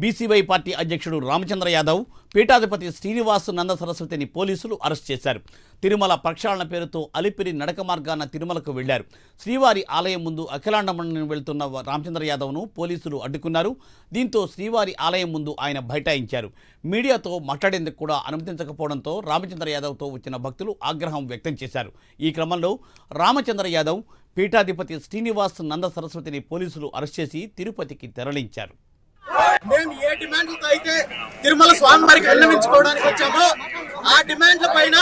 BCY party అధ్యక్షుడు రామచంద్ర యాదవ్, పీఠాధిపతి శ్రీనివాస్ నంద సరస్వతిని పోలీసులు అరెస్ట్ చేశారు. తిరుమల ప్రక్షాళన పేరుతో అలిపిరి నడక మార్గాన తిరుమలకు వెళ్లారు. శ్రీవారి ఆలయం ముందు అఖిలాండ మండలిని వెళ్తున్న రామచంద్ర యాదవ్ను పోలీసులు అడ్డుకున్నారు. దీంతో శ్రీవారి ఆలయం ముందు ఆయన బైఠాయించారు. మీడియాతో మాట్లాడేందుకు కూడా అనుమతించకపోవడంతో రామచంద్ర యాదవ్తో వచ్చిన భక్తులు ఆగ్రహం వ్యక్తం చేశారు. ఈ క్రమంలో రామచంద్ర యాదవ్, పీఠాధిపతి శ్రీనివాస్ నంద సరస్వతిని పోలీసులు అరెస్ట్ చేసి తిరుపతికి తరలించారు. మేము ఏ డిమాండ్లతో అయితే తిరుమల స్వామివారికి విన్నవించుకోవడానికి వచ్చామో ఆ డిమాండ్ల పైన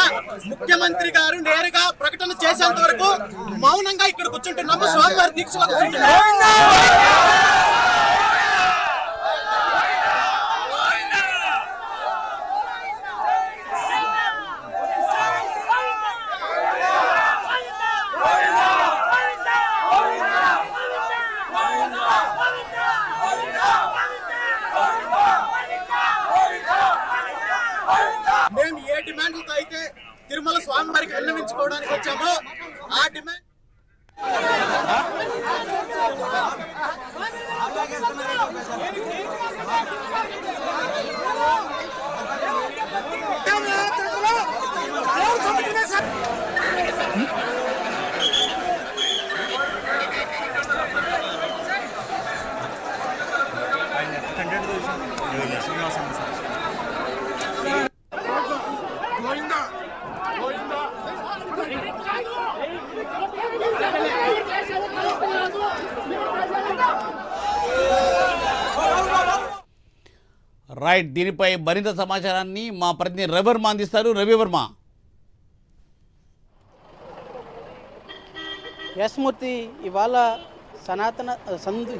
ముఖ్యమంత్రి గారు నేరుగా ప్రకటన చేసేంత వరకు మౌనంగా ఇక్కడ కూర్చుంటున్నాము. స్వామివారి దీక్షలో మేము ఏ డిమాండ్లతో అయితే తిరుమల స్వామివారికి విన్నవించుకోవడానికి వచ్చామో ఆ డిమాండ్ రైట్, దీనిపై మరింత సమాచారాన్ని మా ప్రతినిధి రవివర్మ అందిస్తారు. రవివర్మ. యస్మూర్తి, ఇవాళ సనాతన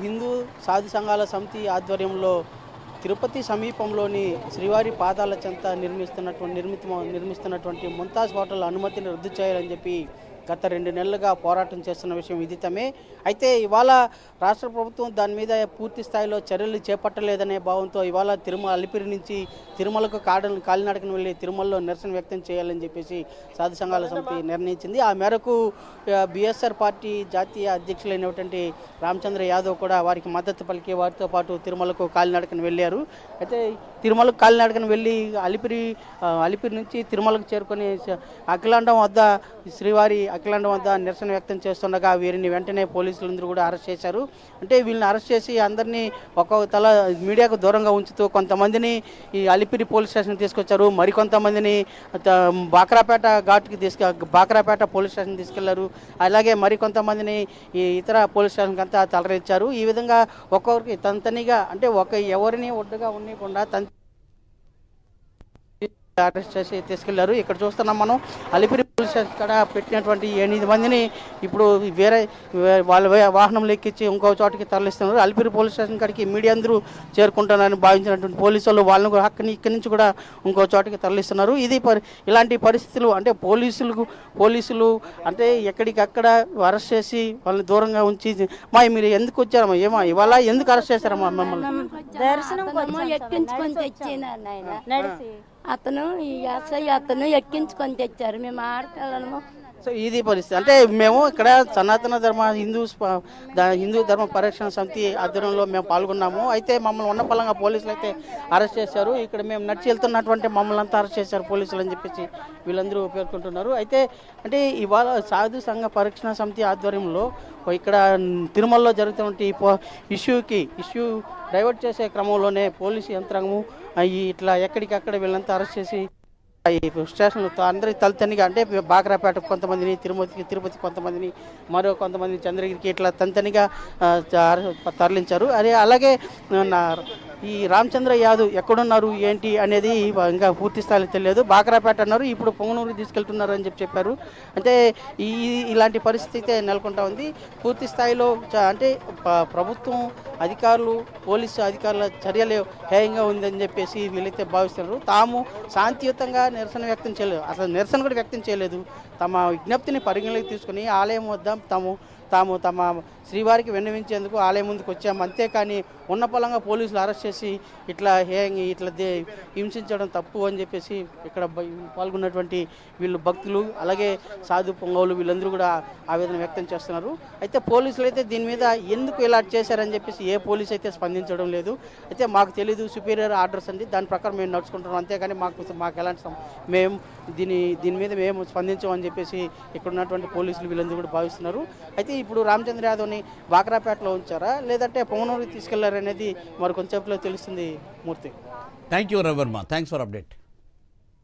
హిందూ సాధు సంఘాల సమితి ఆధ్వర్యంలో తిరుపతి సమీపంలోని శ్రీవారి పాదాల చెంత నిర్మిస్తున్నటువంటి ముంతాజ్ హోటల్ అనుమతిని రద్దు చేయాలని చెప్పి గత 2 నెలలుగా పోరాటం చేస్తున్న విషయం విదితమే. అయితే ఇవాళ రాష్ట్ర ప్రభుత్వం దాని మీద పూర్తి స్థాయిలో చర్యలు చేపట్టలేదనే భావంతో ఇవాళ అలిపిరి నుంచి తిరుమలకు కాలినడకను వెళ్ళి తిరుమలలో నిరసన వ్యక్తం చేయాలని చెప్పేసి సాధు సంఘాల సమితి నిర్ణయించింది. ఆ మేరకు బిఎస్ఆర్ పార్టీ జాతీయ అధ్యక్షులైనటువంటి రామచంద్ర యాదవ్ కూడా వారికి మద్దతు పలికి వారితో పాటు తిరుమలకు కాలినడకను వెళ్ళారు. అయితే తిరుమలకు కాలినడకను వెళ్ళి అలిపిరి నుంచి తిరుమలకు చేరుకొని అఖిలాండం వద్ద శ్రీవారి అఖిలాండం వద్ద నిరసన వ్యక్తం చేస్తుండగా వీరిని వెంటనే పోలీసులందరూ కూడా అరెస్ట్ చేశారు. అంటే వీళ్ళని అరెస్ట్ చేసి అందరినీ ఒక్కొక్క తల మీడియాకు దూరంగా ఉంచుతూ కొంతమందిని ఈ అలిపిరి పోలీస్ స్టేషన్ తీసుకొచ్చారు. మరికొంతమందిని బాక్రాపేట పోలీస్ స్టేషన్ తీసుకెళ్లారు. అలాగే మరికొంతమందిని ఈ ఇతర పోలీస్ స్టేషన్కి అంతా తరలించారు. ఈ విధంగా ఒక్కొక్కరికి తనిగా అంటే ఎవరిని ఒడ్డుగా ఉండకుండా అరెస్ట్ చేసి తీసుకెళ్లారు. ఇక్కడ చూస్తున్నాం మనం అలిపిరి పోలీస్ స్టేషన్ ఇక్కడ పెట్టినటువంటి 8 మందిని ఇప్పుడు వేరే వాళ్ళ వాహనంలో ఎక్కించి ఇంకో చోటికి తరలిస్తున్నారు. అలిపిరి పోలీస్ స్టేషన్ కాడికి మీడియా అందరూ చేరుకుంటున్నారని భావించినటువంటి పోలీసులు వాళ్ళని ఇక్కడి నుంచి కూడా ఇంకో చోటికి తరలిస్తున్నారు. ఇలాంటి పరిస్థితులు అంటే పోలీసులు అంటే ఎక్కడికక్కడ అరెస్ట్ చేసి వాళ్ళని దూరంగా ఉంచి మీరు ఎందుకు వచ్చారమ్మా, ఏమా ఇవాళ ఎందుకు అరెస్ట్ చేశారమ్మా మమ్మల్ని? అతను ఎక్కించుకొని తెచ్చారు. మేము ఆడపిల్లలము. సో ఇది పరిస్థితి. అంటే మేము ఇక్కడ సనాతన హిందూ ధర్మ పరిరక్షణ సమితి ఆధ్వర్యంలో మేము పాల్గొన్నాము. అయితే మమ్మల్ని ఉన్న పలంగా పోలీసులు అయితే అరెస్ట్ చేశారు. ఇక్కడ మేము నడిచి వెళ్తున్నటువంటి మమ్మల్ని అంతా అరెస్ట్ చేశారు పోలీసులు అని చెప్పేసి వీళ్ళందరూ పేర్కొంటున్నారు. అయితే అంటే ఇవాళ సాధు సంఘ పరిరక్షణ సమితి ఆధ్వర్యంలో ఇక్కడ తిరుమలలో జరుగుతున్న ఇష్యూ డైవర్ట్ చేసే క్రమంలోనే పోలీసు యంత్రాంగము ఇట్లా ఎక్కడికక్కడ వీళ్ళంతా అరెస్ట్ చేసి ఈ స్టేషన్లు అందరి తల్లితనిగా అంటే బాక్రాపేట కొంతమందిని, తిరుపతి కొంతమందిని, మరో కొంతమందిని చంద్రగిరికి ఇట్లా తల్లితనిగా తరలించారు. అలాగే ఈ రామచంద్ర యాదవ్ ఎక్కడున్నారు ఏంటి అనేది ఇంకా పూర్తి స్థాయిలో తెలియదు. బాక్రాపేట అన్నారు, ఇప్పుడు పొంగనూరు తీసుకెళ్తున్నారు అని చెప్పారు. అంటే ఇలాంటి పరిస్థితి అయితే నెలకొంటా ఉంది. పూర్తి స్థాయిలో అంటే ప్రభుత్వం అధికారులు, పోలీసు అధికారుల చర్యలు హేయంగా ఉందని చెప్పేసి వీళ్ళైతే భావిస్తున్నారు. తాము శాంతియుతంగా నిరసన వ్యక్తం చేయలేదు, అసలు నిరసన కూడా వ్యక్తం చేయలేదు. తమ విజ్ఞప్తిని పరిగణలోకి తీసుకుని ఆలయం వద్ద తమ శ్రీవారికి విన్నవించేందుకు ఆలయం ముందుకు వచ్చాము. అంతేకాని ఉన్న పలంగా పోలీసులు అరెస్ట్ చేసి ఇట్లా హింసించడం తప్పు అని చెప్పేసి ఇక్కడ పాల్గొన్నటువంటి వీళ్ళు భక్తులు అలాగే సాధు పొంగవులు వీళ్ళందరూ కూడా ఆవేదన వ్యక్తం చేస్తున్నారు. అయితే పోలీసులు అయితే దీని మీద ఎందుకు ఇలా చేశారని చెప్పేసి ఏ పోలీసు అయితే స్పందించడం లేదు. అయితే మాకు తెలీదు, సుపీరియర్ ఆర్డర్స్ అండి, దాని ప్రకారం మేము నడుచుకుంటున్నాం. అంతేకాని మాకు ఎలాంటి మేము దీని మీద మేము స్పందించామని చెప్పేసి ఇక్కడ ఉన్నటువంటి పోలీసులు వీళ్ళందరూ కూడా భావిస్తున్నారు. అయితే ఇప్పుడు రామచంద్ర యాదవ్ని బాక్రాపేటలో ఉంచారా లేదంటే పొంగనూరుకి తీసుకెళ్లారనేది మరి కొంచెంసేపులో తెలుస్తుంది. మూర్తి. Thank you Ravi Varma, thanks for update.